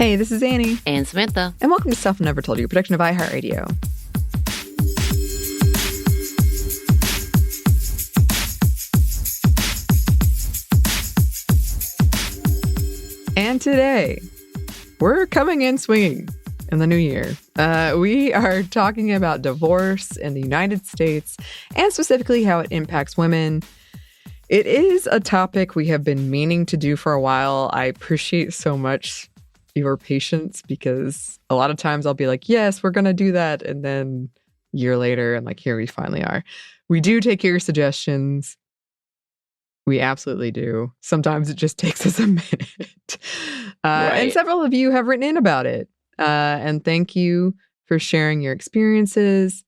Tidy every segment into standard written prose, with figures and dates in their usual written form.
Hey, this is Anney. And Samantha. And welcome to Stuff I Never Told You, a production of iHeartRadio. And today, we're coming in swinging in the new year. We are talking about divorce in the United States and specifically how it impacts women. It is a topic we have been meaning to do for a while. I appreciate so much your patience because a lot of times I'll be like, yes, we're going to do that. And then a year later, I'm like, here we finally are. We do take your suggestions. We absolutely do. Sometimes it just takes us a minute. Right. And several of you have written in about it. And thank you for sharing your experiences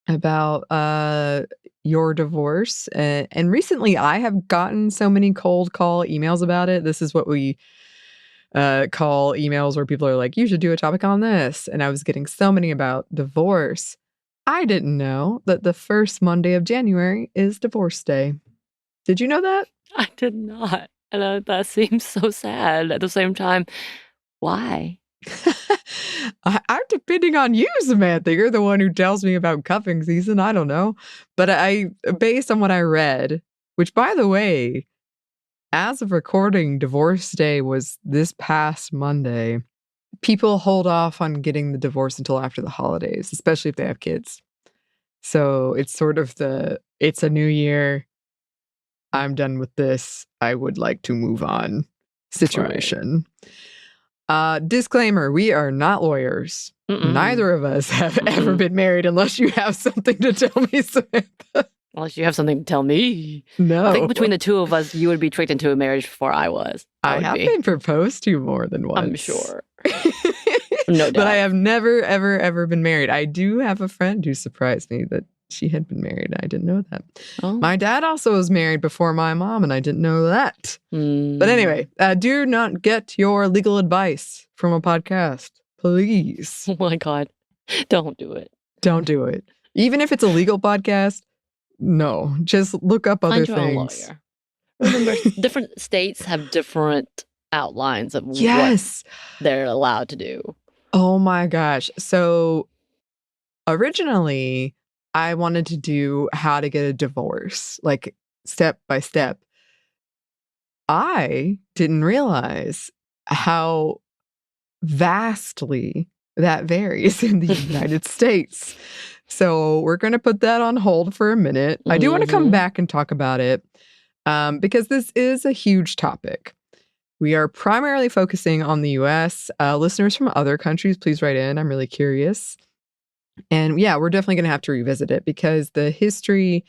about your divorce. And recently, I have gotten so many cold call emails about it. This is what we call emails where people are like, you should do a topic on this. And I was getting so many about divorce. I didn't know that the first Monday of January is Divorce Day. Did you know that? I did not. And that seems so sad. At the same time, why? I'm depending on you, Samantha. You're the one who tells me about cuffing season. I don't know. But based on what I read, which by the way, as of recording, Divorce Day was this past Monday. People hold off on getting the divorce until after the holidays, especially if they have kids. So it's sort of it's a new year. I'm done with this. I would like to move on situation. Right. Disclaimer, we are not lawyers. Mm-mm. Neither of us have ever been married unless you have something to tell me, Samantha. Unless you have something to tell me. No. I think between the two of us, you would be tricked into a marriage before I was. I have been proposed to more than once. I'm sure. No doubt. But I have never, ever been married. I do have a friend who surprised me that she had been married. I didn't know that. Oh. My dad also was married before my mom, and I didn't know that. But anyway, do not get your legal advice from a podcast, please. Oh my God. Don't do it. Don't do it. Even if it's a legal podcast, no. Just look up other things. Find your own lawyer. Remember, different states have different outlines of what they're allowed to do. Oh my gosh. So originally, I wanted to do how to get a divorce, like step by step. I didn't realize how vastly that varies in the United States. So we're going to put that on hold for a minute. I do want to come back and talk about it because this is a huge topic. We are primarily focusing on the U.S. Listeners from other countries, please write in. I'm really curious. And yeah, we're definitely going to have to revisit it because the history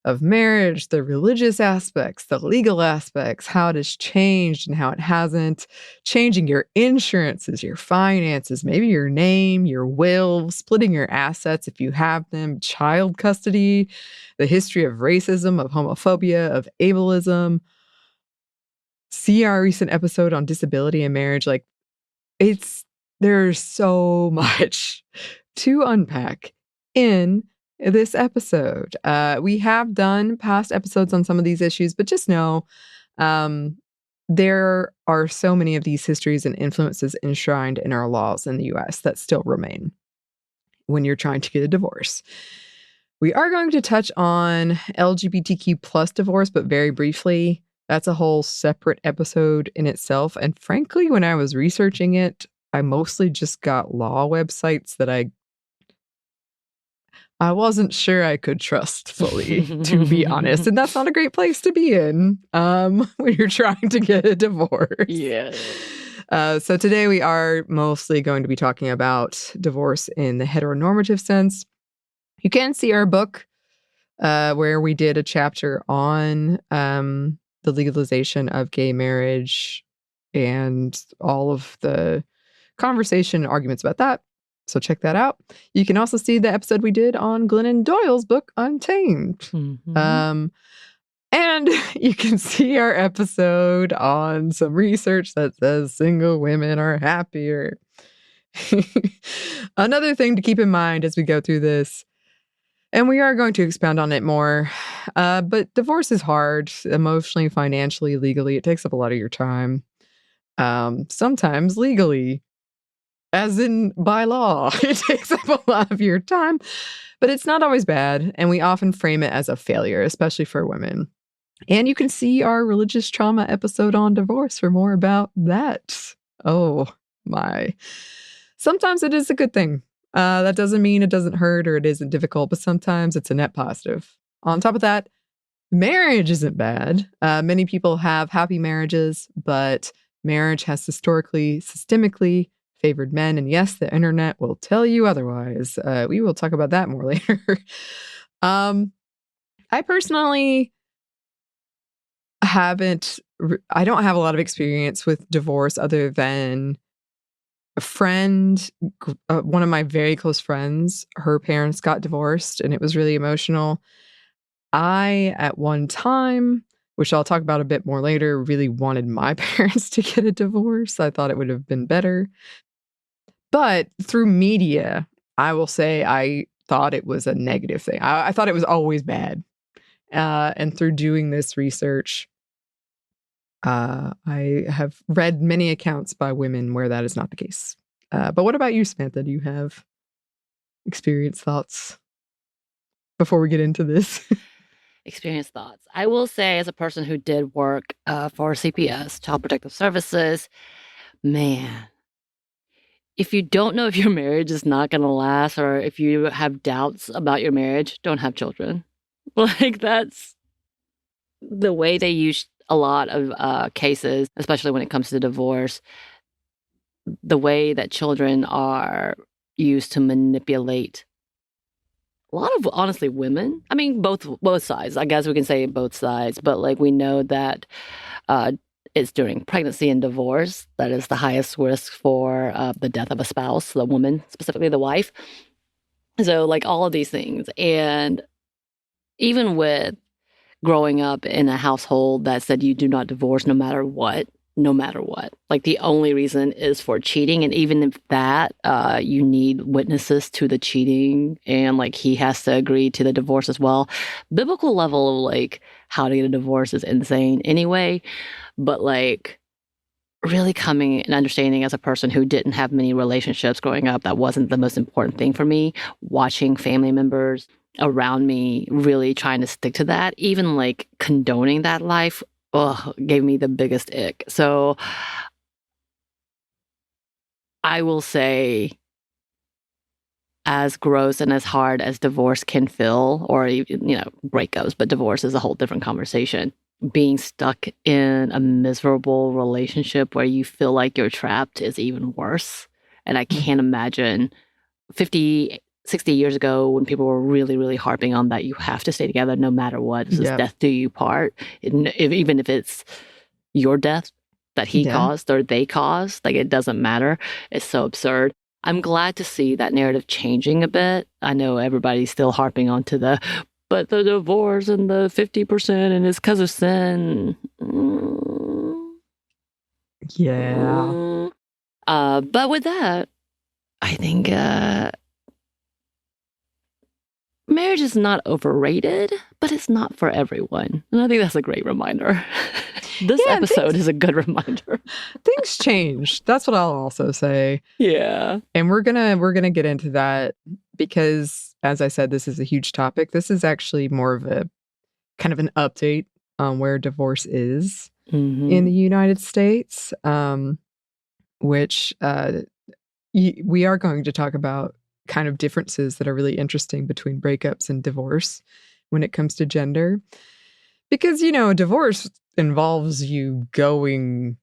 of marriage, the religious aspects, the legal aspects, how it has changed and how it hasn't, changing your insurances, your finances, maybe your name, your will, splitting your assets if you have them, child custody, the history of racism, of homophobia, of ableism. See our recent episode on disability and marriage. Like, there's so much to unpack in this episode. We have done past episodes on some of these issues, but just know there are so many of these histories and influences enshrined in our laws in the U.S. that still remain when you're trying to get a divorce. We are going to touch on LGBTQ plus divorce, but very briefly. That's a whole separate episode in itself. And frankly, when I was researching it, I mostly just got law websites that I wasn't sure I could trust fully, to be honest. And that's not a great place to be in when you're trying to get a divorce. Yeah. So today we are mostly going to be talking about divorce in the heteronormative sense. You can see our book where we did a chapter on the legalization of gay marriage and all of the conversation and arguments about that. So check that out. You can also see the episode we did on Glennon Doyle's book, Untamed. Mm-hmm. And you can see our episode on some research that says single women are happier. Another thing to keep in mind as we go through this, and we are going to expound on it more, but divorce is hard, emotionally, financially, legally. It takes up a lot of your time. sometimes legally, as in by law. It takes up a lot of your time, but it's not always bad. And we often frame it as a failure, especially for women. And you can see our religious trauma episode on divorce for more about that. Oh my. Sometimes it is a good thing. That doesn't mean it doesn't hurt or it isn't difficult, but sometimes it's a net positive. On top of that, marriage isn't bad. Many people have happy marriages, but marriage has historically, systemically favored men. And yes, the internet will tell you otherwise. We will talk about that more later. I personally I don't have a lot of experience with divorce other than a friend, one of my very close friends, her parents got divorced and it was really emotional. I, at one time, which I'll talk about a bit more later, really wanted my parents to get a divorce. I thought it would have been better. But through media, I will say I thought it was a negative thing. I thought it was always bad. And through doing this research, I have read many accounts by women where that is not the case. But what about you, Samantha? Do you have experience thoughts before we get into this? Experience thoughts. I will say, as a person who did work for CPS, Child Protective Services, man, if you don't know if your marriage is not going to last or if you have doubts about your marriage, don't have children. Like, that's the way they use a lot of cases, especially when it comes to divorce, the way that children are used to manipulate a lot of, honestly, women. I mean, both sides. I guess we can say both sides, but like we know that it's during pregnancy and divorce that is the highest risk for the death of a spouse, the woman, specifically the wife. So like all of these things. And even with growing up in a household that said you do not divorce no matter what, like the only reason is for cheating. And even if that, you need witnesses to the cheating and like he has to agree to the divorce as well. Biblical level of like how to get a divorce is insane anyway. But like really coming and understanding as a person who didn't have many relationships growing up, that wasn't the most important thing for me. Watching family members around me really trying to stick to that, even like condoning that life, gave me the biggest ick. So I will say, as gross and as hard as divorce can feel, or breakups, but divorce is a whole different conversation. Being stuck in a miserable relationship where you feel like you're trapped is even worse. And I can't imagine 50, 60 years ago when people were really, really harping on that you have to stay together no matter what. This is death do you part. Even if it's your death that he caused or they caused, like it doesn't matter. It's so absurd. I'm glad to see that narrative changing a bit. I know everybody's still harping onto but the divorce and the 50% and it's because of sin. Yeah. But with that, I think marriage is not overrated, but it's not for everyone. And I think that's a great reminder. This episode is a good reminder. Things change. That's what I'll also say. Yeah. And we're gonna get into that because, as I said, this is a huge topic. This is actually more of a kind of an update on where divorce is in the United States, which we are going to talk about kind of differences that are really interesting between breakups and divorce when it comes to gender. Because, divorce involves you going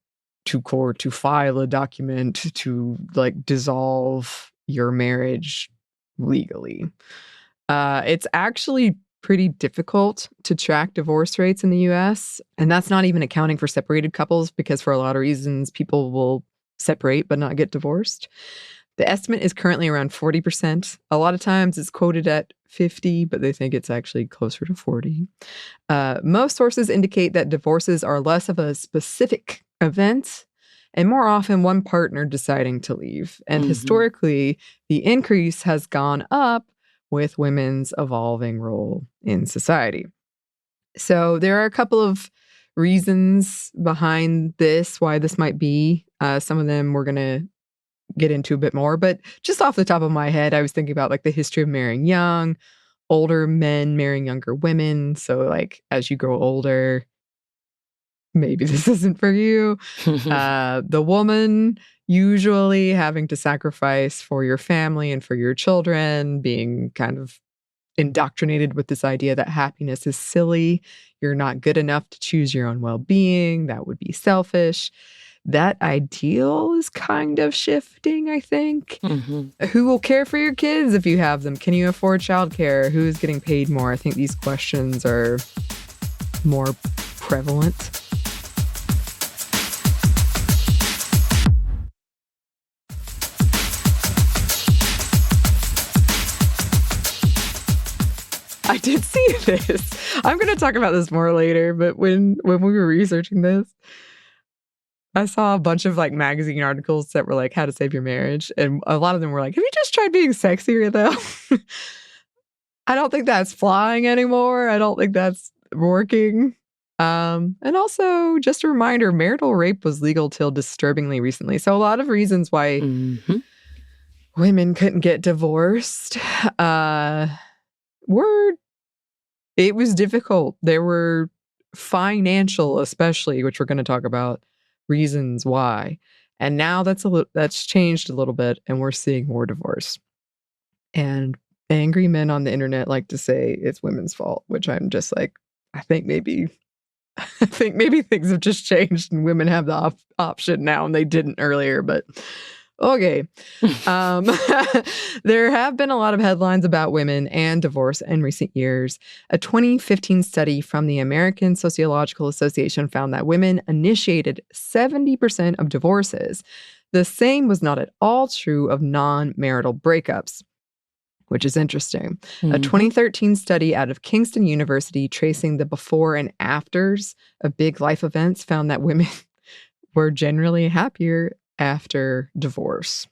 to court to file a document to like dissolve your marriage legally. It's actually pretty difficult to track divorce rates in the US. And that's not even accounting for separated couples, because for a lot of reasons, people will separate but not get divorced. The estimate is currently around 40%. A lot of times it's quoted at 50, but they think it's actually closer to 40. Most sources indicate that divorces are less of a specific event and more often one partner deciding to leave. And historically, the increase has gone up with women's evolving role in society. So there are a couple of reasons behind this, why this might be. Some of them we're going to get into a bit more. But just off the top of my head, I was thinking about like the history of marrying young, older men marrying younger women. So like as you grow older, maybe this isn't for you. The woman usually having to sacrifice for your family and for your children, being kind of indoctrinated with this idea that happiness is silly. You're not good enough to choose your own well-being. That would be selfish. That ideal is kind of shifting, I think. Who will care for your kids if you have them? Can you afford childcare? Who's getting paid more? I think these questions are more prevalent. I did see this. I'm going to talk about this more later, but when we were researching this, I saw a bunch of like magazine articles that were like how to save your marriage. And a lot of them were like, have you just tried being sexier though? I don't think that's flying anymore. I don't think that's working. And also just a reminder, marital rape was legal till disturbingly recently. So a lot of reasons why women couldn't get divorced it was difficult. There were financial, especially, which we're going to talk about, reasons why. And now that's changed a little bit, and we're seeing more divorce. And angry men on the internet like to say it's women's fault, which I'm just like, I think maybe things have just changed and women have the option now and they didn't earlier, but okay. There have been a lot of headlines about women and divorce in recent years. A 2015 study from the American Sociological Association found that women initiated 70% of divorces. The same was not at all true of non-marital breakups, which is interesting. A 2013 study out of Kingston University tracing the before and afters of big life events found that women were generally happier after divorce.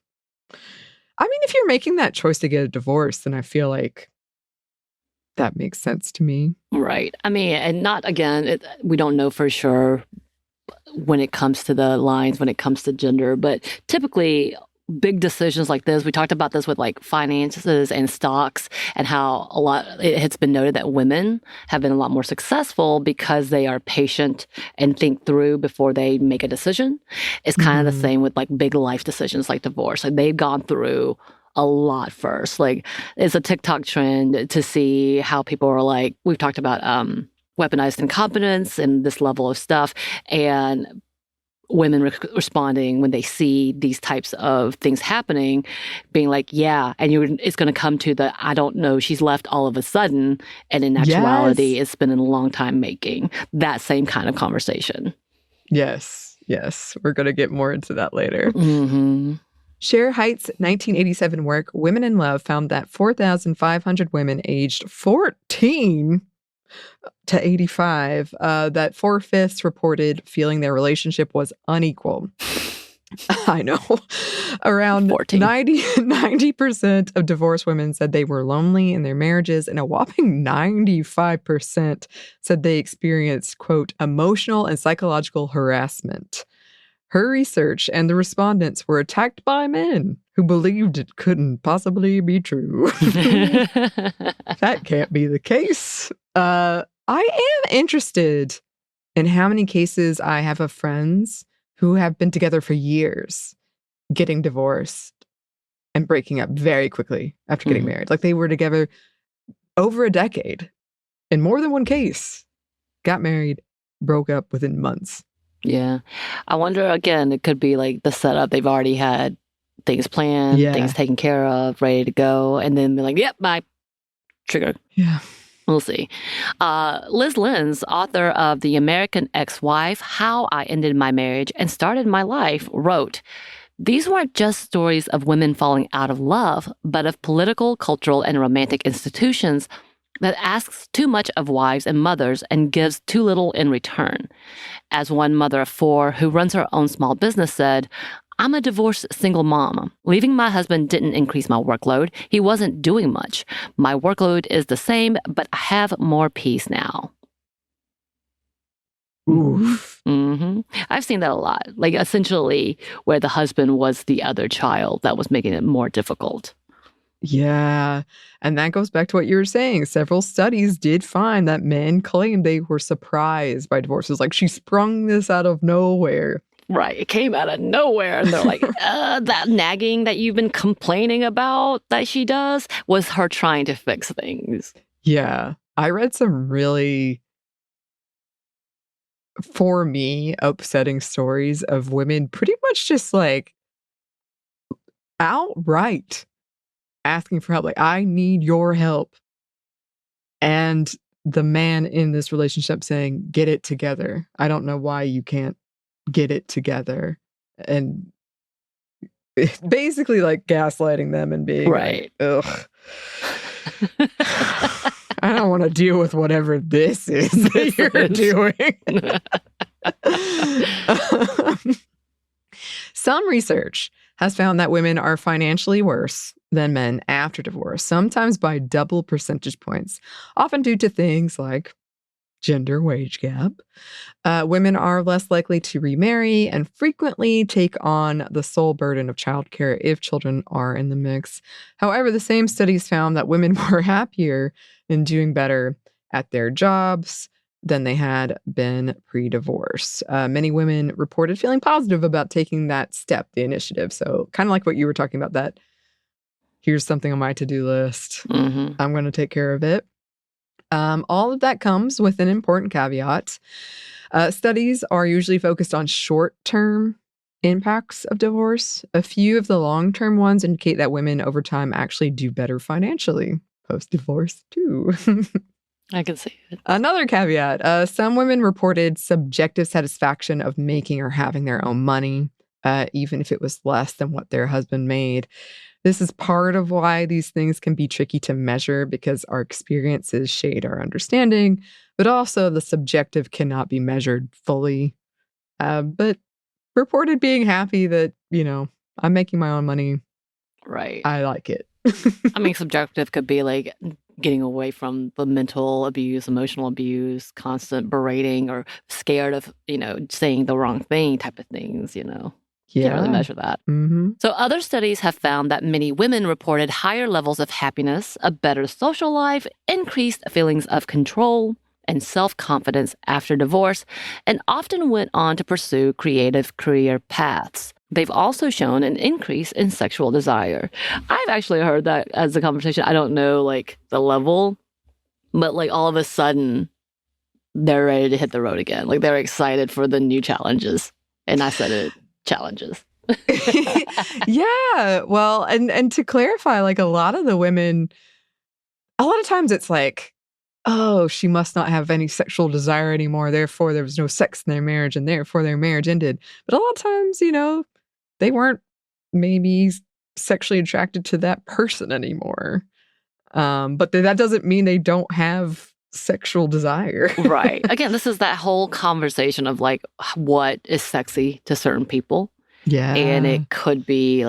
I mean, if you're making that choice to get a divorce, then I feel like that makes sense to me. Right. I mean, and not again, we don't know for sure when it comes to the lines, when it comes to gender, but typically big decisions like this, we talked about this with like finances and stocks and how it's been noted that women have been a lot more successful because they are patient and think through before they make a decision. It's kind of the same with like big life decisions like divorce. Like they've gone through a lot first. Like it's a TikTok trend to see how people are like, we've talked about weaponized incompetence and this level of stuff, and women responding when they see these types of things happening, being like, yeah, and it's going to come to the, I don't know, she's left all of a sudden, and in actuality, it's been a long time making that same kind of conversation. Yes. We're going to get more into that later. Cher Height's 1987 work, Women in Love, found that 4,500 women aged 14 to 85, that 4/5 reported feeling their relationship was unequal. I know. Around 90% of divorced women said they were lonely in their marriages, and a whopping 95% said they experienced, quote, emotional and psychological harassment. Her research and the respondents were attacked by men who believed it couldn't possibly be true. That can't be the case. I am interested in how many cases I have of friends who have been together for years, getting divorced and breaking up very quickly after getting married. Like they were together over a decade in more than one case, got married, broke up within months. Yeah. I wonder, again, it could be like the setup. They've already had things planned, things taken care of, ready to go. And then be like, yep, bye. Trigger. Yeah. We'll see. Liz Lenz, author of The American Ex-Wife, How I Ended My Marriage and Started My Life, wrote, these weren't just stories of women falling out of love, but of political, cultural, and romantic institutions that asks too much of wives and mothers and gives too little in return. As one mother of four who runs her own small business said, I'm a divorced single mom. Leaving my husband didn't increase my workload. He wasn't doing much. My workload is the same, but I have more peace now. Oof. I've seen that a lot. Like essentially where the husband was the other child that was making it more difficult. Yeah. And that goes back to what you were saying. Several studies did find that men claimed they were surprised by divorces. Like, she sprung this out of nowhere. Right. It came out of nowhere. And they're like, that nagging that you've been complaining about that she does was her trying to fix things. Yeah. I read some really, for me, upsetting stories of women pretty much just like outright asking for help. Like, I need your help. And the man in this relationship saying, get it together. I don't know why you can't get it together. And basically like gaslighting them and being right. like, ugh. I don't want to deal with whatever this is that you're doing. Some research has found that women are financially worse than men after divorce, sometimes by double percentage points, often due to things like gender wage gap. Women are less likely to remarry and frequently take on the sole burden of childcare if children are in the mix. However, the same studies found that women were happier and doing better at their jobs than they had been pre-divorce. Many women reported feeling positive about taking that step, the initiative. So kind of like what you were talking about, that here's something on my to-do list. I'm going to take care of it. All of that comes with an important caveat. Studies are usually focused on short-term impacts of divorce. A few of the long-term ones indicate that women over time actually do better financially post-divorce too. I can see it. Another caveat, some women reported subjective satisfaction of making or having their own money, even if it was less than what their husband made. This is part of why these things can be tricky to measure, because our experiences shade our understanding, but also the subjective cannot be measured fully. But reported being happy that, I'm making my own money. Right. I like it. I mean, subjective could be like getting away from the mental abuse, emotional abuse, constant berating, or scared of, saying the wrong thing type of things, Can't really measure that. So other studies have found that many women reported higher levels of happiness, a better social life, increased feelings of control and self-confidence after divorce, and often went on to pursue creative career paths. They've also shown an increase in sexual desire. I've actually heard that as a conversation. I don't know, the level, but, all of a sudden, they're ready to hit the road again. They're excited for the new challenges. And I said it, challenges. Yeah. Well, and to clarify, a lot of the women, a lot of times it's like, oh, she must not have any sexual desire anymore. Therefore, there was no sex in their marriage, and therefore their marriage ended. But a lot of times, they weren't maybe sexually attracted to that person anymore. But that doesn't mean they don't have sexual desire. Right. Again, this is that whole conversation of what is sexy to certain people. Yeah. And it could be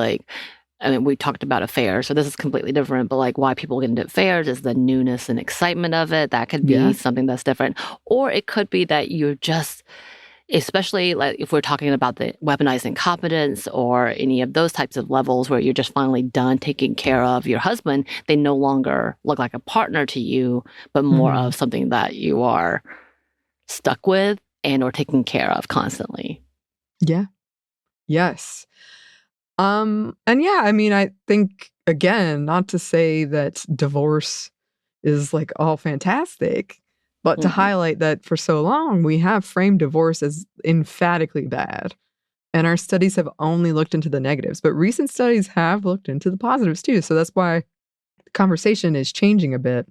we talked about affairs, so this is completely different, but why people get into affairs is the newness and excitement of it. That could be something that's different. Or it could be that you're just, especially if we're talking about the weaponized incompetence or any of those types of levels where you're just finally done taking care of your husband, they no longer look like a partner to you, but more of something that you are stuck with and or taking care of constantly. Yeah. Yes. And yeah, I think, again, not to say that divorce is all fantastic, but to highlight that for so long, we have framed divorce as emphatically bad. And our studies have only looked into the negatives, but recent studies have looked into the positives too. So that's why the conversation is changing a bit.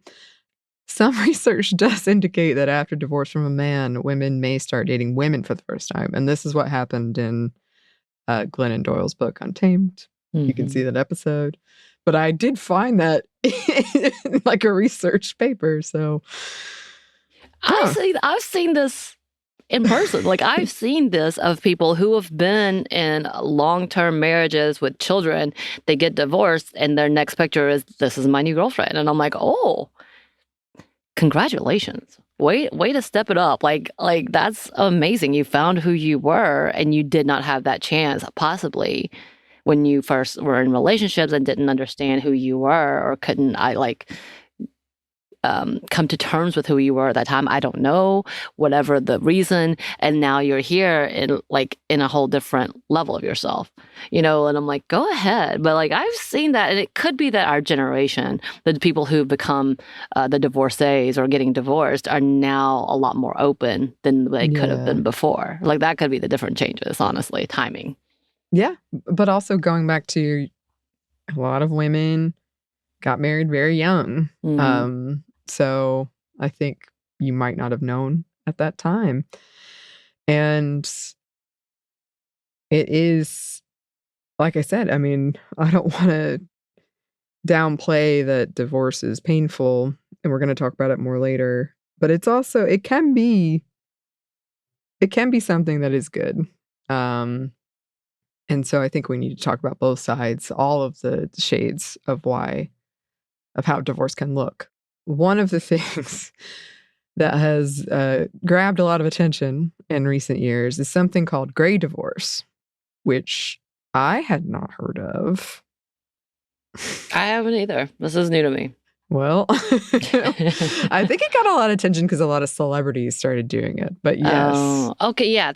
Some research does indicate that after divorce from a man, women may start dating women for the first time. And this is what happened in Glennon Doyle's book, Untamed. You can see that episode. But I did find that in a research paper. So I've seen this in person. I've seen this of people who have been in long-term marriages with children. They get divorced and their next picture is, this is my new girlfriend. And I'm like, oh, congratulations. way to step it up. Like that's amazing. You found who you were, and you did not have that chance, possibly, when you first were in relationships and didn't understand who you were, or couldn't come to terms with who you were at that time. I don't know, whatever the reason. And now you're here in a whole different level of yourself, and I'm like, go ahead. But I've seen that, and it could be that our generation, the people who've become the divorcees or getting divorced, are now a lot more open than they could have been before. That could be the different changes, honestly, timing. Yeah. But also going back to a lot of women got married very young. Mm-hmm. So I think you might not have known at that time. And it is, like I said, I mean, I don't want to downplay that divorce is painful, and we're going to talk about it more later. But it's also, it can be something that is good. And so I think we need to talk about both sides, all of the shades of how divorce can look. One of the things that has grabbed a lot of attention in recent years is something called gray divorce, which I had not heard of. I haven't either. This is new to me. Well, I think it got a lot of attention because a lot of celebrities started doing it. But yes. Oh, okay. Yeah, I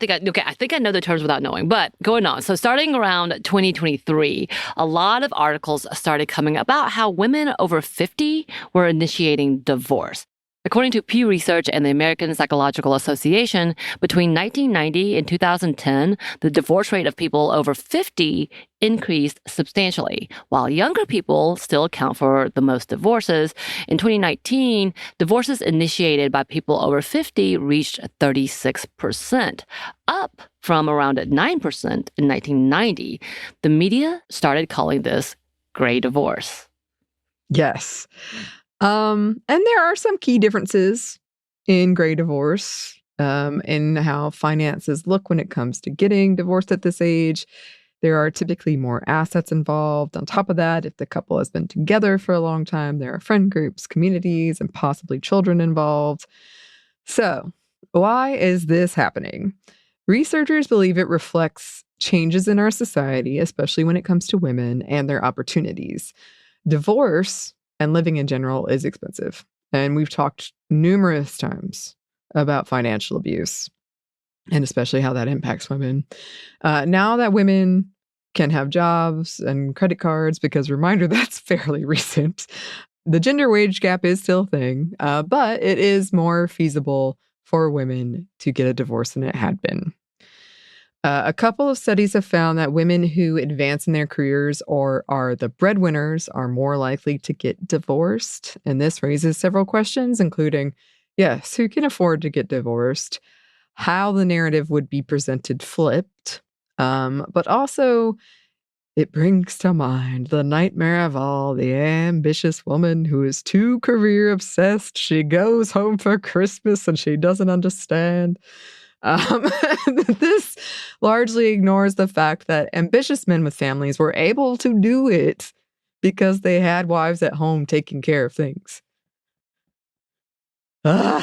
think I know the terms without knowing. But going on. So starting around 2023, a lot of articles started coming about how women over 50 were initiating divorce. According to Pew Research and the American Psychological Association, between 1990 and 2010, the divorce rate of people over 50 increased substantially, while younger people still account for the most divorces. In 2019, divorces initiated by people over 50 reached 36%, up from around 9% in 1990. The media started calling this gray divorce. Yes. And there are some key differences in gray divorce, in how finances look when it comes to getting divorced at this age. There are typically more assets involved. On top of that, if the couple has been together for a long time, there are friend groups, communities, and possibly children involved. So, why is this happening? Researchers believe it reflects changes in our society, especially when it comes to women and their opportunities. Divorce and living in general is expensive. And we've talked numerous times about financial abuse, and especially how that impacts women. Now that women can have jobs and credit cards, because reminder, that's fairly recent, the gender wage gap is still a thing, but it is more feasible for women to get a divorce than it had been. A couple of studies have found that women who advance in their careers or are the breadwinners are more likely to get divorced. And this raises several questions, including, yes, who can afford to get divorced? How the narrative would be presented flipped. But also, it brings to mind the nightmare of all, the ambitious woman who is too career obsessed. She goes home for Christmas and she doesn't understand. This largely ignores the fact that ambitious men with families were able to do it because they had wives at home taking care of things. A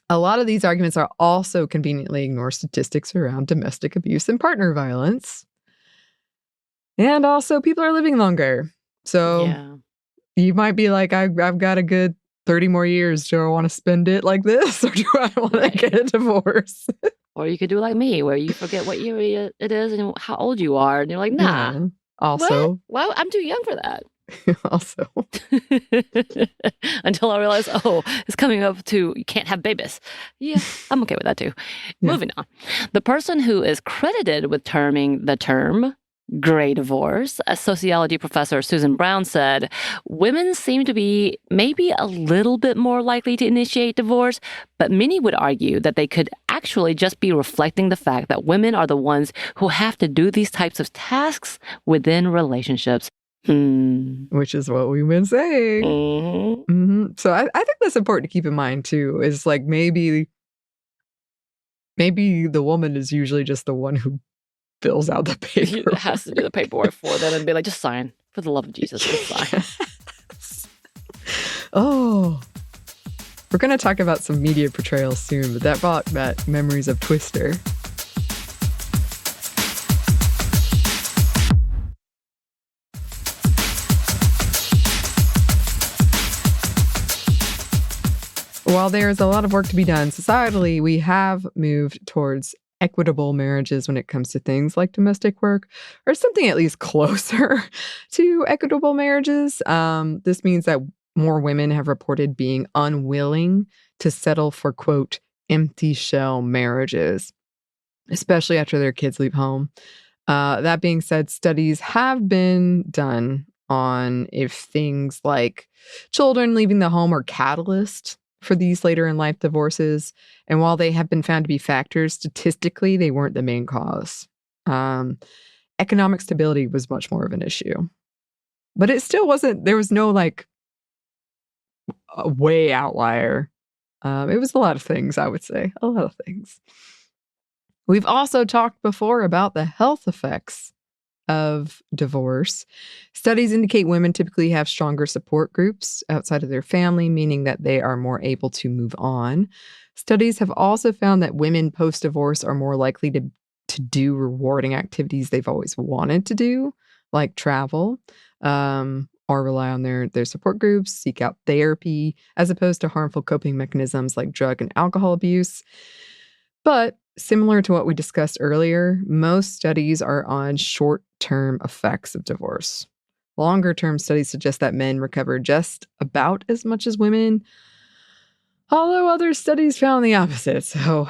lot of these arguments are also conveniently ignore statistics around domestic abuse and partner violence. And also, people are living longer. So you might be like, I've got a good 30 more years. Do I want to spend it like this, or do I want to get a divorce? Or you could do like me, where you forget what year it is and how old you are. And you're like, nah. Yeah. Also. Well, I'm too young for that. Also. Until I realized, it's coming up to, you can't have babies. Yeah, I'm okay with that too. Yeah. Moving on. The person who is credited with terming the term gray divorce, a sociology professor, Susan Brown, said, women seem to be maybe a little bit more likely to initiate divorce, but many would argue that they could actually just be reflecting the fact that women are the ones who have to do these types of tasks within relationships. Which is what we've been saying. Mm-hmm. Mm-hmm. So I think that's important to keep in mind too, is like maybe the woman is usually just the one who fills out the paperwork. It has to do the paperwork for them and be like, just sign. For the love of Jesus, just sign. We're going to talk about some media portrayals soon, but that brought back memories of Twister. While there's a lot of work to be done societally, we have moved towards equitable marriages when it comes to things like domestic work, or something at least closer to equitable marriages. This means that more women have reported being unwilling to settle for, quote, empty shell marriages, especially after their kids leave home. That being said, studies have been done on if things like children leaving the home are catalyst for these later in life divorces. And while they have been found to be factors, statistically, they weren't the main cause. Economic stability was much more of an issue. But it still wasn't, there was no like a way outlier. It was a lot of things, I would say. A lot of things. We've also talked before about the health effects of divorce. Studies indicate women typically have stronger support groups outside of their family, meaning that they are more able to move on. Studies have also found that women post-divorce are more likely to do rewarding activities they've always wanted to do, like travel, or rely on their support groups, seek out therapy, as opposed to harmful coping mechanisms like drug and alcohol abuse. But similar to what we discussed earlier, most studies are on short-term effects of divorce. Longer-term studies suggest that men recover just about as much as women, although other studies found the opposite. So,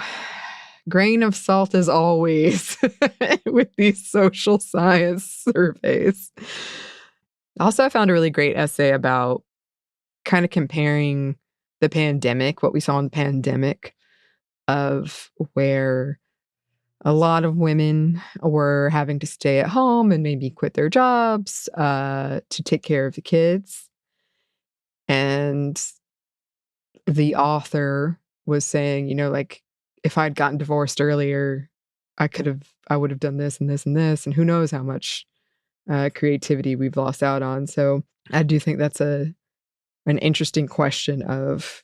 grain of salt as always with these social science surveys. Also, I found a really great essay about kind of comparing the pandemic, what we saw in the pandemic, of where a lot of women were having to stay at home and maybe quit their jobs to take care of the kids. And the author was saying, you know, like, if I'd gotten divorced earlier, I would have done this and this and this, and who knows how much creativity we've lost out on. So I do think that's an interesting question of,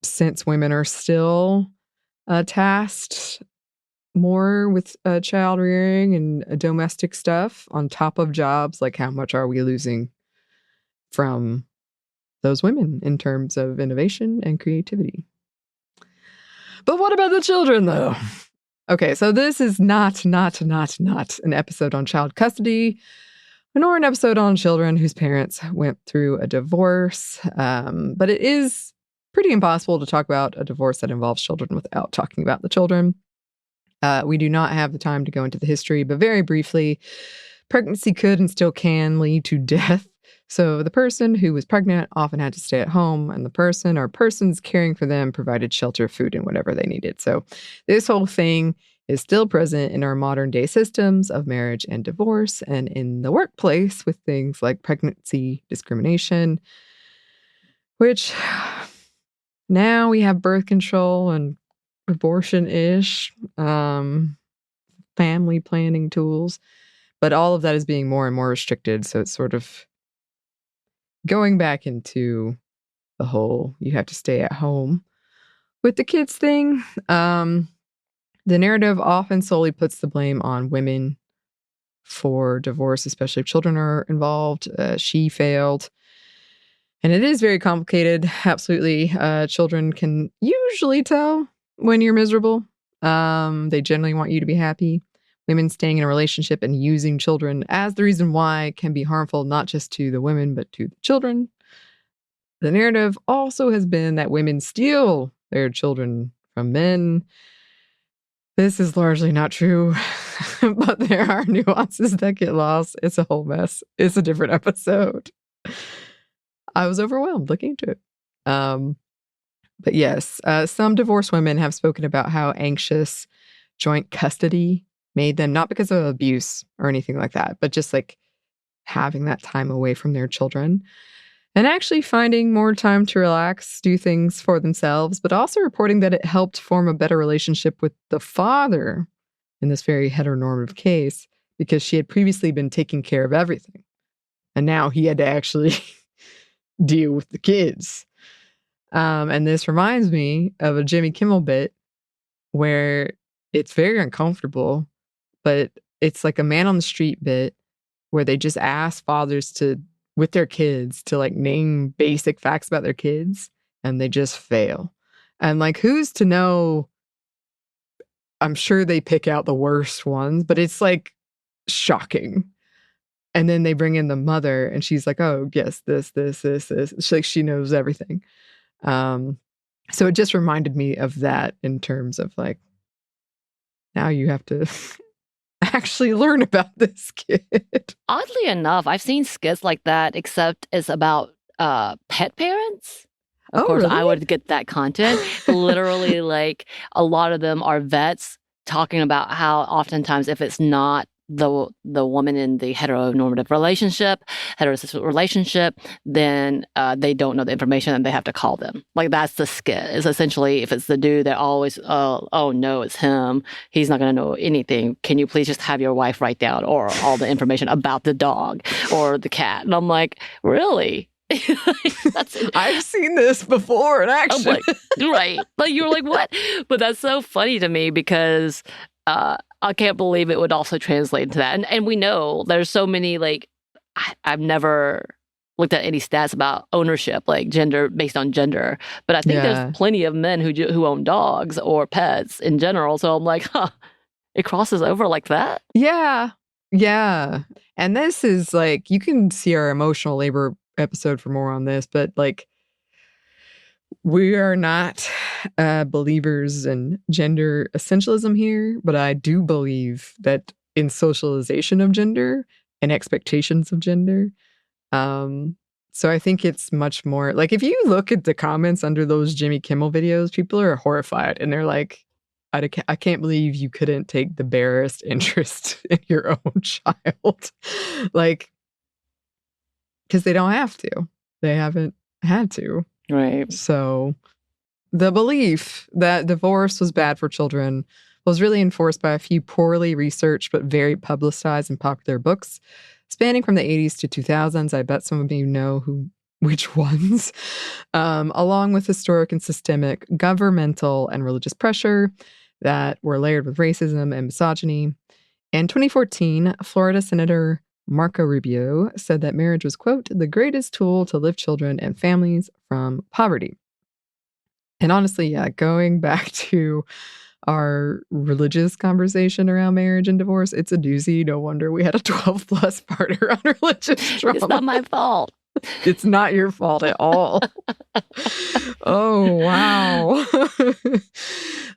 since women are still tasked more with child rearing and domestic stuff on top of jobs, like how much are we losing from those women in terms of innovation and creativity? But what about the children, though? Okay, so this is not an episode on child custody, nor an episode on children whose parents went through a divorce. But it is pretty impossible to talk about a divorce that involves children without talking about the children. We do not have the time to go into the history, but very briefly, pregnancy could and still can lead to death. So the person who was pregnant often had to stay at home, and the person or persons caring for them provided shelter, food, and whatever they needed. So this whole thing is still present in our modern day systems of marriage and divorce, and in the workplace with things like pregnancy discrimination, which now we have birth control and abortion-ish, family planning tools, but all of that is being more and more restricted. So it's sort of going back into the whole you have to stay at home with the kids thing. The narrative often solely puts the blame on women for divorce, especially if children are involved. She failed. And it is very complicated. Absolutely. Children can usually tell when you're miserable. They generally want you to be happy. Women staying in a relationship and using children as the reason why can be harmful, not just to the women, but to the children. The narrative also has been that women steal their children from men. This is largely not true, but there are nuances that get lost. It's a whole mess. It's a different episode. I was overwhelmed looking into it. But yes, some divorced women have spoken about how anxious joint custody made them, not because of abuse or anything like that, but just like having that time away from their children and actually finding more time to relax, do things for themselves, but also reporting that it helped form a better relationship with the father in this very heteronormative case, because she had previously been taking care of everything. And now he had to actually deal with the kids. And this reminds me of a Jimmy Kimmel bit where it's very uncomfortable, but it's like a man on the street bit where they just ask fathers to, with their kids, to like name basic facts about their kids, and they just fail. And like, who's to know? I'm sure they pick out the worst ones, but it's like shocking. And then they bring in the mother, and she's like, "Oh, yes, this. She knows everything." So it just reminded me of that in terms of like, now you have to actually learn about this kid. Oddly enough, I've seen skits like that, except it's about pet parents. Of course, really? I would get that content. Literally, like a lot of them are vets talking about how oftentimes if it's not the woman in the heteronormative heterosexual relationship, then they don't know the information and they have to call them. Like that's the skit. Is essentially if it's the dude, they're always, oh no, it's him. He's not going to know anything. Can you please just have your wife write down or all the information about the dog or the cat? And I'm like, really? I've seen this before in action. Like, right. Like you're like, what? But that's so funny to me because I can't believe it would also translate into that. And we know there's so many, like, I've never looked at any stats about ownership, like gender, based on gender. But I think there's plenty of men who own dogs or pets in general. So I'm like, it crosses over like that? Yeah. Yeah. And this is like, you can see our emotional labor episode for more on this, but like, we are not believers in gender essentialism here, but I do believe that in socialization of gender and expectations of gender. So I think it's much more like if you look at the comments under those Jimmy Kimmel videos, people are horrified and they're like, I can't believe you couldn't take the barest interest in your own child. Like, because they don't have to. They haven't had to. Right. So the belief that divorce was bad for children was really enforced by a few poorly researched but very publicized and popular books spanning from the 80s to 2000s. I bet some of you know which ones, along with historic and systemic governmental and religious pressure that were layered with racism and misogyny. In 2014, Florida Senator Marco Rubio said that marriage was, quote, the greatest tool to lift children and families from poverty. And honestly, yeah, going back to our religious conversation around marriage and divorce, it's a doozy. No wonder we had a 12-plus parter on religious trauma. It's not my fault. It's not your fault at all. Oh, wow.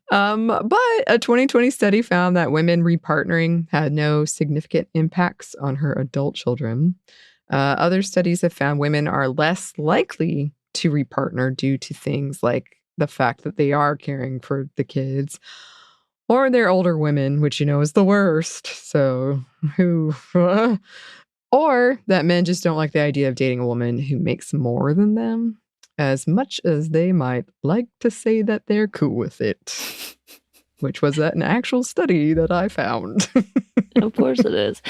But a 2020 study found that women repartnering had no significant impacts on her adult children. Other studies have found women are less likely to repartner due to things like the fact that they are caring for the kids, or they're older women, which you know is the worst. So or that men just don't like the idea of dating a woman who makes more than them, as much as they might like to say that they're cool with it, which was an actual study that I found. Of course it is.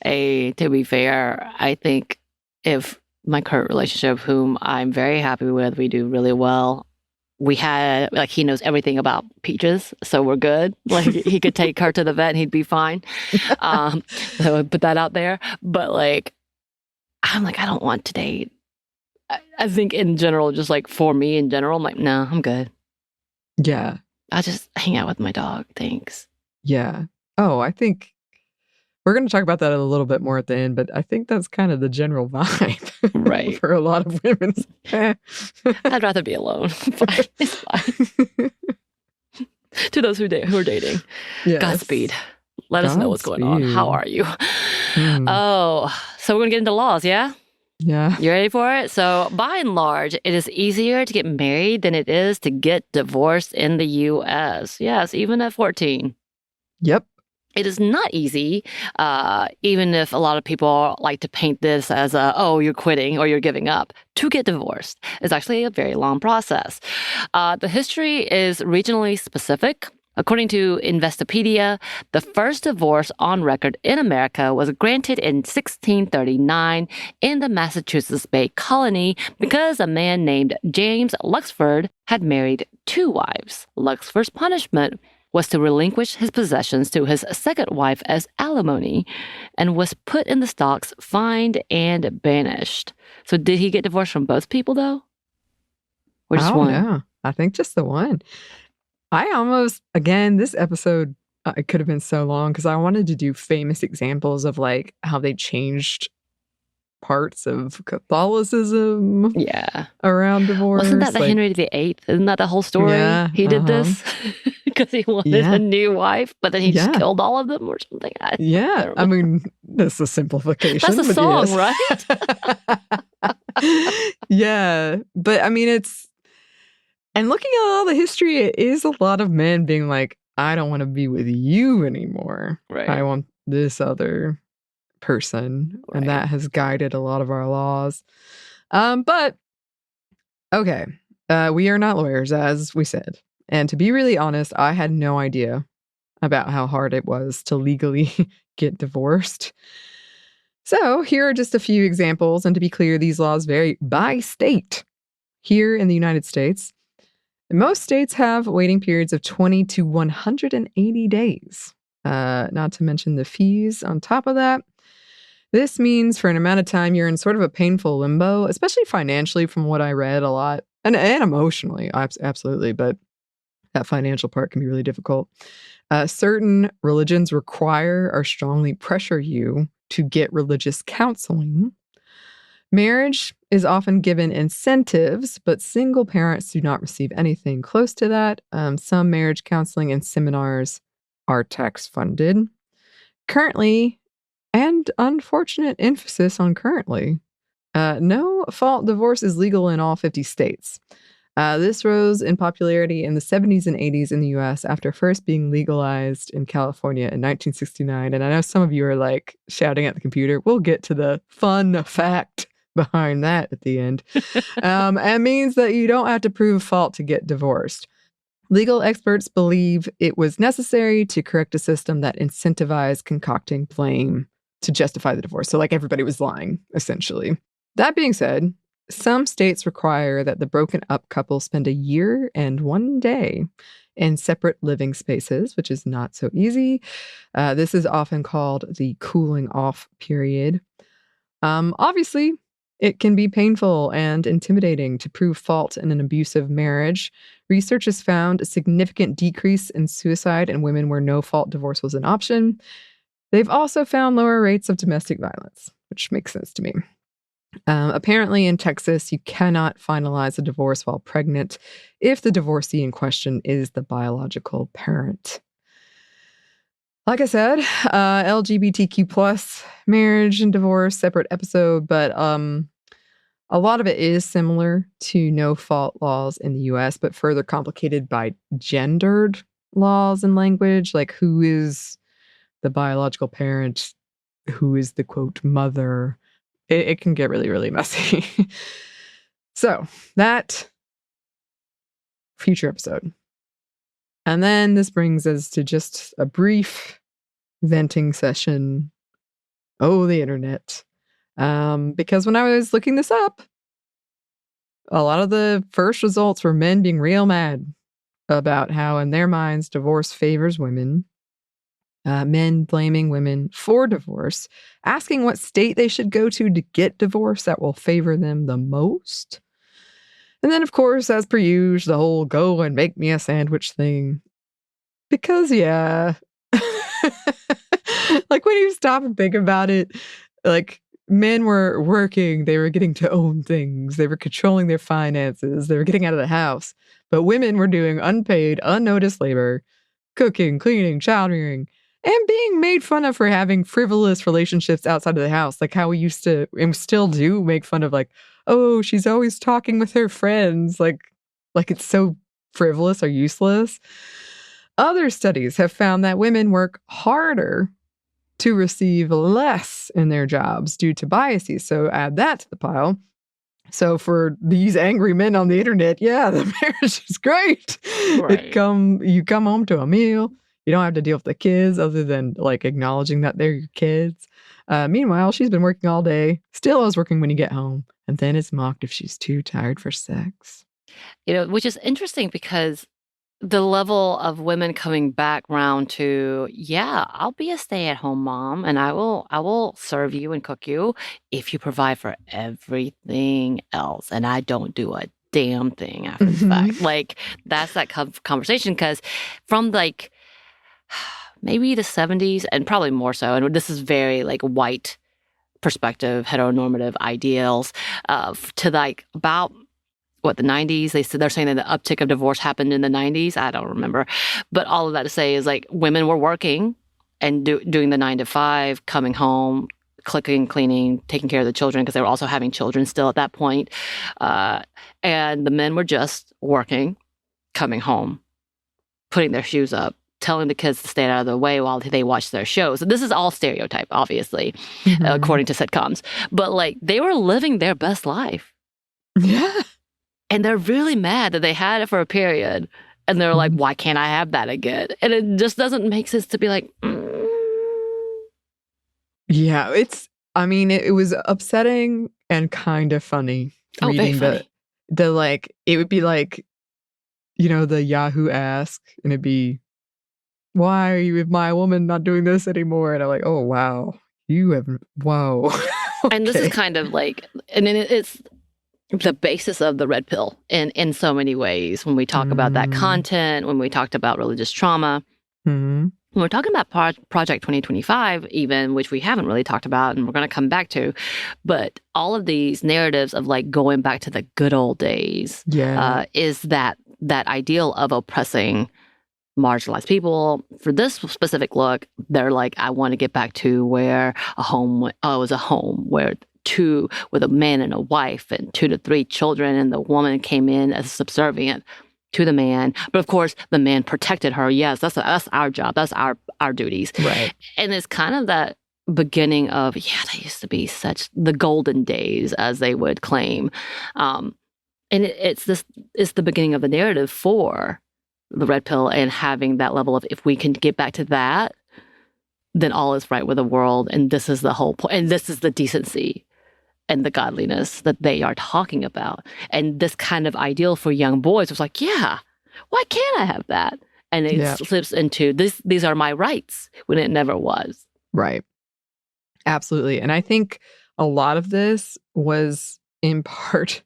To be fair, I think if my current relationship, whom I'm very happy with, we do really well. We had, like, he knows everything about Peaches, so we're good. Like, he could take her to the vet and he'd be fine. So I put that out there. But, like, I'm like, I don't want to date. I think in general, just like for me in general, I'm like, no, I'm good. Yeah. I'll just hang out with my dog. Thanks. Yeah. Oh, I think we're going to talk about that a little bit more at the end, but I think that's kind of the general vibe. Right. For a lot of women. I'd rather be alone. Fine. It's fine. To those who are dating, yes. Godspeed. Let us know what's going on. How are you? Oh, so we're going to get into laws, yeah? Yeah. You ready for it? So, by and large, it is easier to get married than it is to get divorced in the U.S. Yes, even at 14. Yep. It is not easy, even if a lot of people like to paint this as you're quitting or you're giving up. To get divorced is actually a very long process. The history is regionally specific. According to Investopedia, the first divorce on record in America was granted in 1639 in the Massachusetts Bay Colony because a man named James Luxford had married 2 wives. Luxford's punishment was to relinquish his possessions to his second wife as alimony and was put in the stocks, fined, and banished. So did he get divorced from both people, though? Or just one? No, I think just the one. This episode, it could have been so long because I wanted to do famous examples of like how they changed parts of Catholicism around divorce. Wasn't that the Henry VIII? Isn't that the whole story? Yeah, he did this because he wanted a new wife, but then he just killed all of them or something. I mean, that's a simplification. That's a song, right? Yeah, but I mean, and looking at all the history, it is a lot of men being like, I don't want to be with you anymore. Right. I want this other person. Right. And that has guided a lot of our laws. But, okay, we are not lawyers, as we said. And to be really honest, I had no idea about how hard it was to legally get divorced. So here are just a few examples. And to be clear, these laws vary by state. Here in the United States, most states have waiting periods of 20 to 180 days. Not to mention the fees on top of that. This means for an amount of time, you're in sort of a painful limbo, especially financially from what I read a lot, and emotionally, absolutely, but that financial part can be really difficult. Certain religions require or strongly pressure you to get religious counseling. Marriage is often given incentives, but single parents do not receive anything close to that. Some marriage counseling and seminars are tax-funded. Currently, and unfortunate emphasis on currently, no-fault divorce is legal in all 50 states. This rose in popularity in the 70s and 80s in the U.S. after first being legalized in California in 1969. And I know some of you are like shouting at the computer. We'll get to the fun fact behind that at the end. It means that you don't have to prove fault to get divorced. Legal experts believe it was necessary to correct a system that incentivized concocting blame to justify the divorce. So like everybody was lying, essentially. That being said, some states require that the broken up couple spend a year and 1 day in separate living spaces, which is not so easy. This is often called the cooling off period. Obviously, it can be painful and intimidating to prove fault in an abusive marriage. Research has found a significant decrease in suicide in women where no-fault divorce was an option. They've also found lower rates of domestic violence, which makes sense to me. Apparently in Texas, you cannot finalize a divorce while pregnant if the divorcee in question is the biological parent. Like I said, LGBTQ plus marriage and divorce, separate episode, but a lot of it is similar to no-fault laws in the U.S., but further complicated by gendered laws and language, like who is the biological parent, who is the, quote, mother. It can get really, really messy. So, that future episode. And then this brings us to just a brief venting session. Oh, the internet. Because when I was looking this up, a lot of the first results were men being real mad about how, in their minds, divorce favors women. Men blaming women for divorce, asking what state they should go to get divorce that will favor them the most. And then, of course, as per usual, the whole go and make me a sandwich thing. Because, yeah, like when you stop and think about it, like men were working, they were getting to own things, they were controlling their finances, they were getting out of the house. But women were doing unpaid, unnoticed labor, cooking, cleaning, child rearing, and being made fun of for having frivolous relationships outside of the house. Like how we used to, and still do, make fun of like, oh, she's always talking with her friends. Like it's so frivolous or useless. Other studies have found that women work harder to receive less in their jobs due to biases. So add that to the pile. So for these angry men on the internet, yeah, the marriage is great. Right. You come home to a meal. You don't have to deal with the kids other than like acknowledging that they're your kids. Meanwhile, she's been working all day, still is working when you get home, and then is mocked if she's too tired for sex. Which is interesting because the level of women coming back round to, yeah, I'll be a stay-at-home mom and I will serve you and cook you if you provide for everything else and I don't do a damn thing after the fact. Like that's that conversation because from like maybe the 70s and probably more so, and this is very like white perspective, heteronormative ideals, to like about the 90s. They're saying that the uptick of divorce happened in the 90s. I don't remember. But all of that to say is like women were working and doing the 9 to 5, coming home, cooking, cleaning, taking care of the children because they were also having children still at that point. And the men were just working, coming home, putting their shoes up, telling the kids to stay out of the way while they watch their shows. And this is all stereotype, obviously, according to sitcoms. But like they were living their best life. Yeah. And they're really mad that they had it for a period. And they're like, why can't I have that again? And it just doesn't make sense to be like, Yeah, it was upsetting and kind of funny reading very the like, it would be like, the Yahoo Ask, and it'd be, why are you with my woman not doing this anymore? And I'm like, oh, wow. Wow. Okay. And this is kind of like, and then it's the basis of the red pill in so many ways. When we talk about that content, when we talked about religious trauma, when we're talking about Project 2025 even, which we haven't really talked about and we're going to come back to, but all of these narratives of like going back to the good old days is that ideal of oppressing marginalized people. For this specific look, they're like, I want to get back to where was a home where with a man and a wife and 2 to 3 children, and the woman came in as subservient to the man. But of course, the man protected her. Yes, that's our job. That's our duties. Right. And it's kind of that beginning of, they used to be such the golden days, as they would claim. And it's the beginning of the narrative for the red pill and having that level of, if we can get back to that, then all is right with the world. And this is the whole point. And this is the decency and the godliness that they are talking about. And this kind of ideal for young boys was like, why can't I have that? And it slips into these are my rights when it never was. Right. Absolutely. And I think a lot of this was in part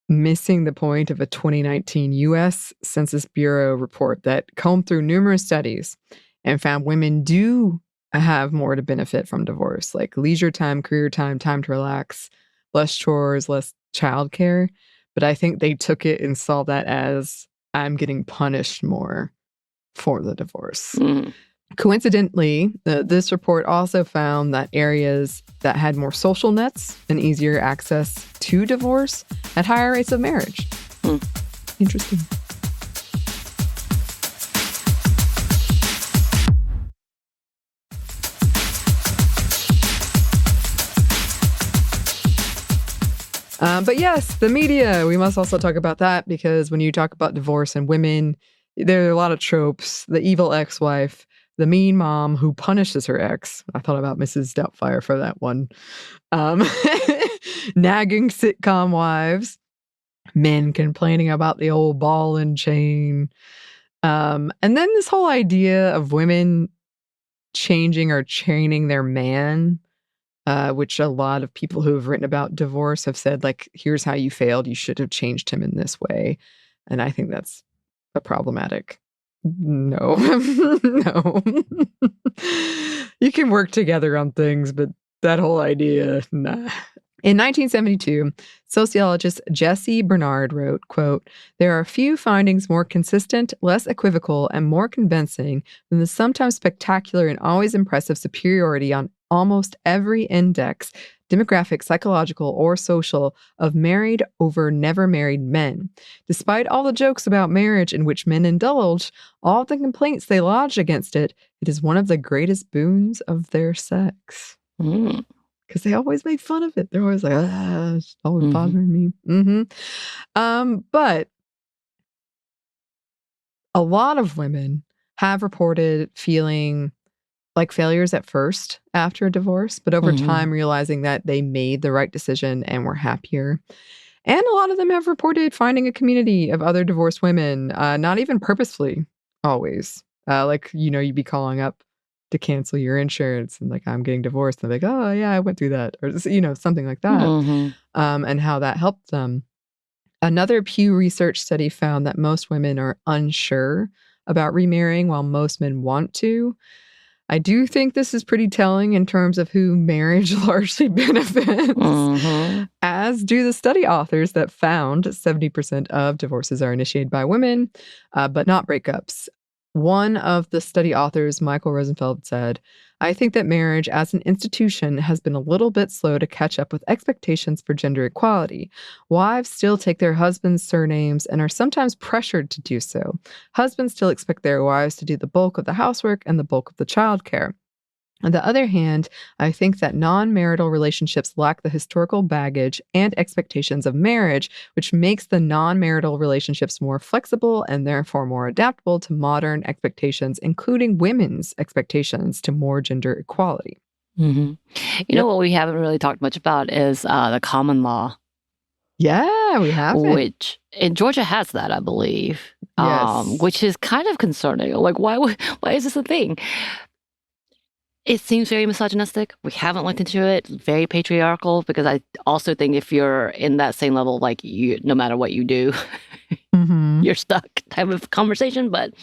missing the point of a 2019 U.S. Census Bureau report that combed through numerous studies and found women do have more to benefit from divorce, like leisure time, career time, time to relax, less chores, less childcare. But I think they took it and saw that as, I'm getting punished more for the divorce. Coincidentally, this report also found that areas that had more social nets and easier access to divorce had higher rates of marriage. Interesting. But yes, the media, we must also talk about that, because when you talk about divorce and women, there are a lot of tropes. The evil ex-wife, the mean mom who punishes her ex. I thought about Mrs. Doubtfire for that one. Nagging sitcom wives, men complaining about the old ball and chain. And then this whole idea of women changing or chaining their man, which a lot of people who have written about divorce have said, like, here's how you failed. You should have changed him in this way. And I think that's a problematic. No. No. You can work together on things, but that whole idea, nah. In 1972, sociologist Jesse Bernard wrote, quote, "There are few findings more consistent, less equivocal, and more convincing than the sometimes spectacular and always impressive superiority on almost every index, demographic, psychological, or social, of married over never married men. Despite all the jokes about marriage in which men indulge, all of the complaints they lodge against it, it is one of the greatest boons of their sex." because they always make fun of it. They're always like, it's always bothering me. But a lot of women have reported feeling like failures at first after a divorce, but over time realizing that they made the right decision and were happier. And a lot of them have reported finding a community of other divorced women, not even purposefully always. Like, you'd be calling up to cancel your insurance and like, I'm getting divorced. And they're like, oh, yeah, I went through that. Or, something like that. And how that helped them. Another Pew Research study found that most women are unsure about remarrying while most men want to. I do think this is pretty telling in terms of who marriage largely benefits, as do the study authors that found 70% of divorces are initiated by women, but not breakups. One of the study authors, Michael Rosenfeld, said, I think that marriage as an institution has been a little bit slow to catch up with expectations for gender equality. Wives still take their husbands' surnames and are sometimes pressured to do so. Husbands still expect their wives to do the bulk of the housework and the bulk of the childcare. On the other hand, I think that non-marital relationships lack the historical baggage and expectations of marriage, which makes the non-marital relationships more flexible and therefore more adaptable to modern expectations, including women's expectations to more gender equality. You know what we haven't really talked much about is the common law. Yeah, we haven't. Which in Georgia has that, I believe. Yes. Which is kind of concerning. Like, why is this a thing? It seems very misogynistic. We haven't looked into it. Very patriarchal, because I also think if you're in that same level, like no matter what you do, you're stuck type of conversation, but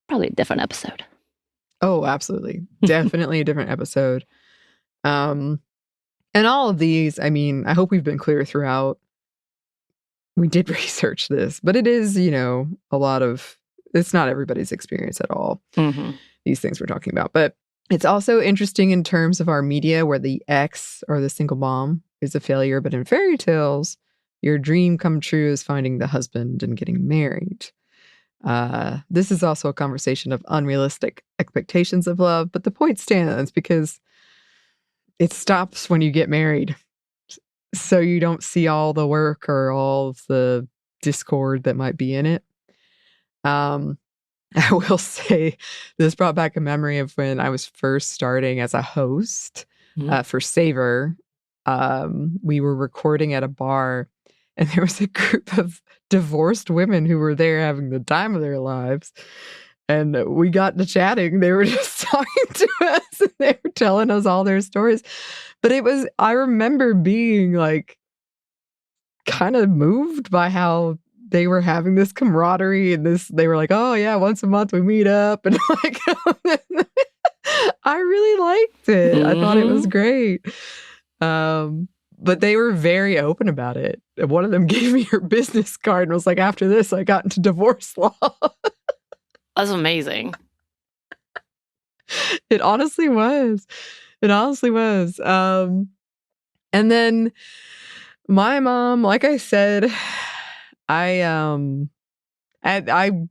probably a different episode. Oh, absolutely. Definitely a different episode. And all of these, I mean, I hope we've been clear throughout. We did research this, but it is, it's not everybody's experience at all. These things we're talking about. But it's also interesting in terms of our media where the ex or the single mom is a failure. But in fairy tales, your dream come true is finding the husband and getting married. This is also a conversation of unrealistic expectations of love. But the point stands because it stops when you get married. So you don't see all the work or all the discord that might be in it. I will say this brought back a memory of when I was first starting as a host for Savor. We were recording at a bar, and there was a group of divorced women who were there having the time of their lives. And we got to chatting. They were just talking to us, and they were telling us all their stories. But I remember being like kind of moved by how they were having this camaraderie and they were like, oh yeah, once a month we meet up. And like, I really liked it. I thought it was great. But they were very open about it. One of them gave me her business card and was like, after this, I got into divorce law. That's amazing. It honestly was. And then my mom, like I said, I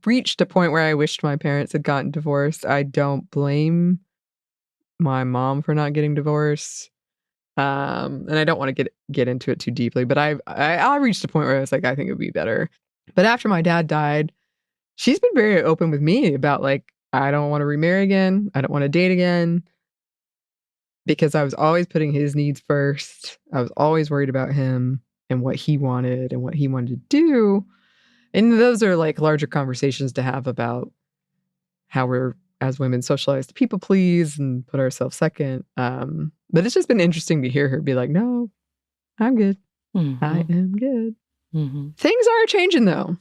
reached a point where I wished my parents had gotten divorced. I don't blame my mom for not getting divorced. And I don't want to get into it too deeply, but I reached a point where I was like, I think it would be better. But after my dad died, she's been very open with me about like, I don't want to remarry again. I don't want to date again. Because I was always putting his needs first. I was always worried about him and what he wanted to do. And those are like larger conversations to have about how we're, as women, socialized to people please and put ourselves second. But it's just been interesting to hear her be like, no, I'm good. I am good. Things are changing, though.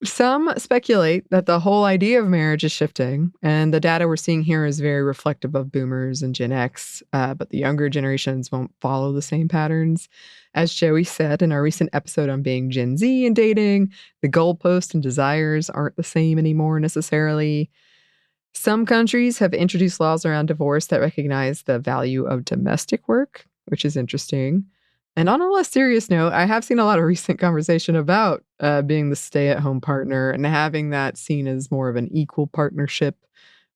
Some speculate that the whole idea of marriage is shifting, and the data we're seeing here is very reflective of boomers and Gen X, but the younger generations won't follow the same patterns. As Joey said in our recent episode on being Gen Z and dating, the goalposts and desires aren't the same anymore necessarily. Some countries have introduced laws around divorce that recognize the value of domestic work, which is interesting. And on a less serious note, I have seen a lot of recent conversation about being the stay-at-home partner and having that seen as more of an equal partnership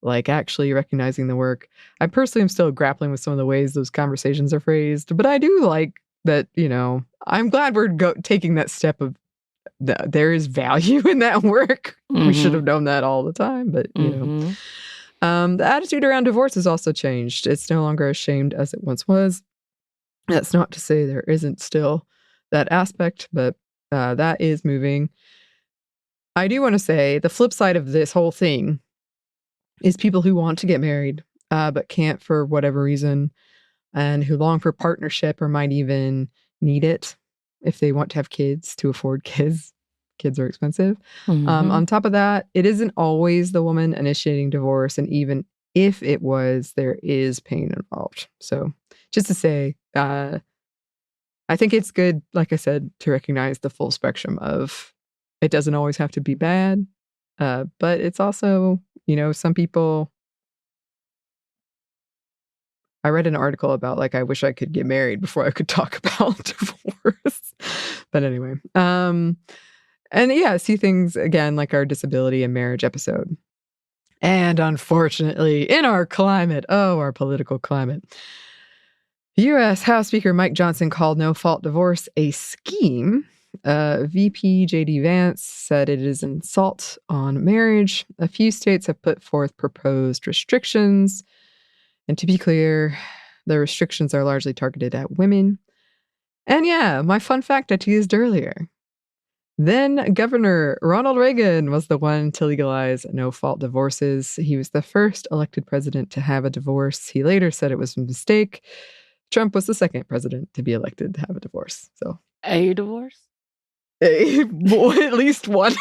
like actually recognizing the work. I personally am still grappling with some of the ways those conversations are phrased, but I do like that, I'm glad we're taking that step of there is value in that work. We should have known that all the time, but the attitude around divorce has also changed. It's no longer as shamed as it once was. That's not to say there isn't still that aspect, but that is moving. I do want to say the flip side of this whole thing is people who want to get married, but can't for whatever reason, and who long for partnership or might even need it if they want to have kids, to afford kids. Kids are expensive. On top of that, it isn't always the woman initiating divorce. And even if it was, there is pain involved. So just to say, I think it's good, like I said, to recognize the full spectrum of it doesn't always have to be bad. But it's also, some people. I read an article about I wish I could get married before I could talk about divorce. But anyway, and yeah, see things again like our disability and marriage episode. And unfortunately, in our climate, our political climate, U.S. House Speaker Mike Johnson called no-fault divorce a scheme. VP J.D. Vance said it is an assault on marriage. A few states have put forth proposed restrictions. And to be clear, the restrictions are largely targeted at women. And yeah, my fun fact I teased earlier. Then Governor Ronald Reagan was the one to legalize no-fault divorces. He was the first elected president to have a divorce. He later said it was a mistake. Trump was the second president to be elected to have a divorce. So a divorce? At least one.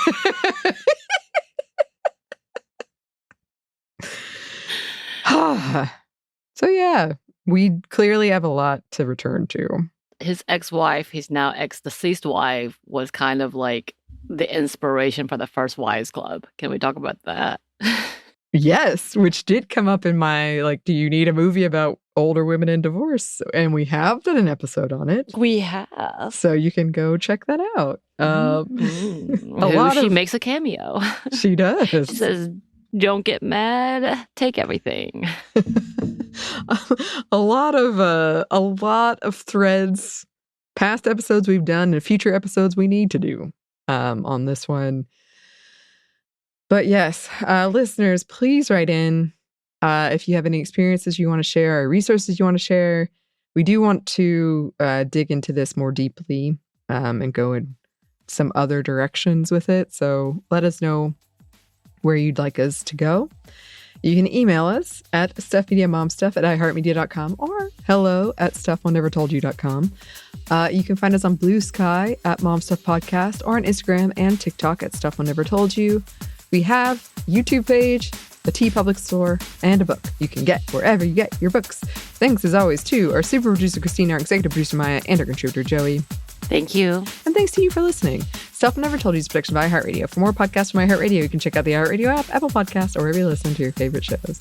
So yeah, we clearly have a lot to return to. His ex-wife, his now ex-deceased wife, was kind of like the inspiration for the First Wives Club. Can we talk about that? Yes, which did come up in my, do you need a movie about older women in divorce? And we have done an episode on it. We have. So you can go check that out. She makes a cameo. She does. She says, don't get mad, take everything. A lot of threads, past episodes we've done and future episodes we need to do on this one. But yes, listeners, please write in if you have any experiences you want to share or resources you want to share. We do want to dig into this more deeply and go in some other directions with it. So let us know where you'd like us to go. You can email us at stuffmediamomstuff@iheartmedia.com or hello@stuffonenevertoldyou.com. You can find us on Blue Sky at Momstuff Podcast or on Instagram and TikTok at Stuff One Never Told You. We have a YouTube page, a TeePublic store, and a book you can get wherever you get your books. Thanks as always to our super producer Christina, our executive producer Maya, and our contributor Joey. Thank you. And thanks to you for listening. Stuff Never Told You is a production by iHeartRadio. For more podcasts from iHeartRadio, you can check out the iHeartRadio app, Apple Podcasts, or wherever you listen to your favorite shows.